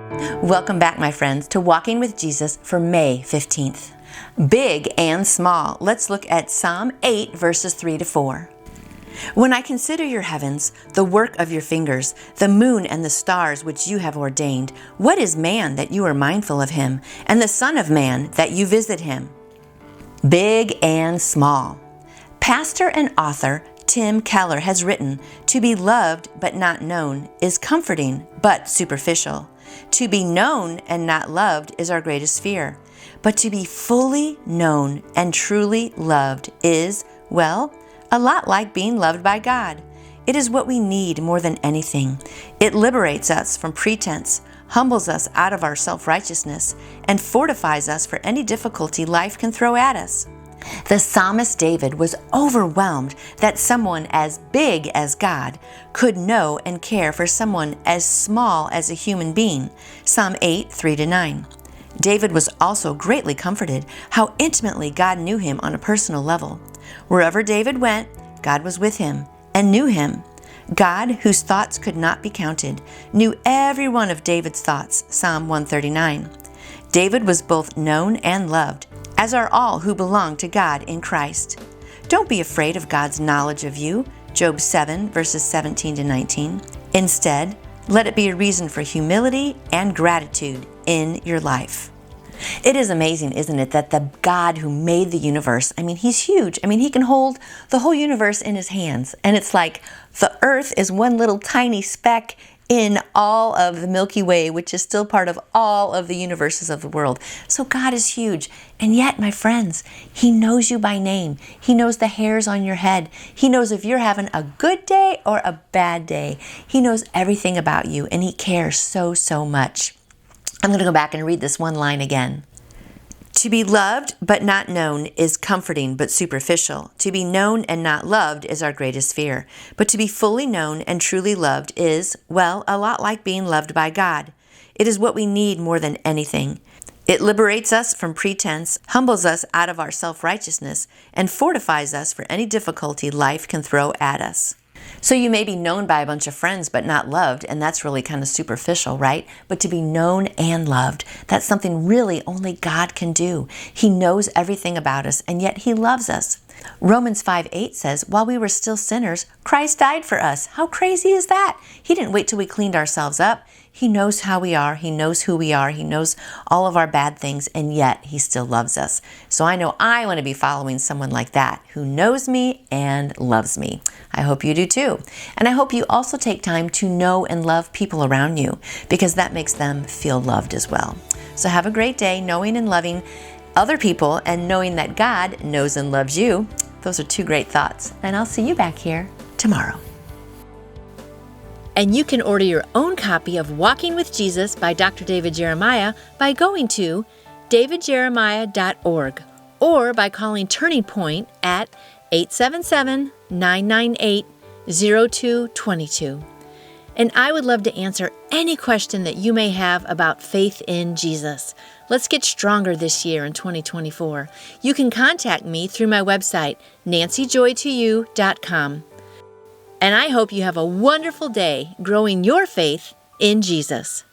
Welcome back, my friends, to Walking with Jesus for May 15th. Big and small. Let's look at Psalm 8, verses 3 to 4. When I consider your heavens, the work of your fingers, the moon and the stars which you have ordained, what is man that you are mindful of him, and the son of man that you visit him? Big and small. Pastor and author Tim Keller has written, "To be loved but not known is comforting but superficial. To be known and not loved is our greatest fear. But to be fully known and truly loved is, well, a lot like being loved by God. It is what we need more than anything. It liberates us from pretense, humbles us out of our self-righteousness, and fortifies us for any difficulty life can throw at us." The psalmist David was overwhelmed that someone as big as God could know and care for someone as small as a human being. Psalm 8, 3-9. David was also greatly comforted how intimately God knew him on a personal level. Wherever David went, God was with him and knew him. God, whose thoughts could not be counted, knew every one of David's thoughts. Psalm 139. David was both known and loved, as are all who belong to God in Christ. Don't be afraid of God's knowledge of you. Job 7, verses 17-19. Instead, let it be a reason for humility and gratitude in your life. It is amazing, isn't it, that the God who made the universe, He's huge. He can hold the whole universe in His hands. And it's like the earth is one little tiny speck in all of the Milky Way, which is still part of all of the universes of the world. So God is huge. And yet, my friends, He knows you by name. He knows the hairs on your head. He knows if you're having a good day or a bad day. He knows everything about you, and He cares so, so much. I'm going to go back and read this one line again. To be loved but not known is comforting but superficial. To be known and not loved is our greatest fear. But to be fully known and truly loved is, well, a lot like being loved by God. It is what we need more than anything. It liberates us from pretense, humbles us out of our self-righteousness, and fortifies us for any difficulty life can throw at us. So you may be known by a bunch of friends but not loved, and that's really kind of superficial, right? But to be known and loved, that's something really only God can do. He knows everything about us, and yet He loves us. Romans 5:8 says, while we were still sinners, Christ died for us. How crazy is that? He didn't wait till we cleaned ourselves up. He knows how we are. He knows who we are. He knows all of our bad things, and yet He still loves us. So I know I want to be following someone like that who knows me and loves me. I hope you do too. And I hope you also take time to know and love people around you, because that makes them feel loved as well. So have a great day knowing and loving other people and knowing that God knows and loves you. Those are two great thoughts. And I'll see you back here tomorrow. And you can order your own copy of Walking with Jesus by Dr. David Jeremiah by going to davidjeremiah.org or by calling Turning Point at 877-998-0222. And I would love to answer any question that you may have about faith in Jesus. Let's get stronger this year in 2024. You can contact me through my website, nancyjoytoyou.com. And I hope you have a wonderful day growing your faith in Jesus.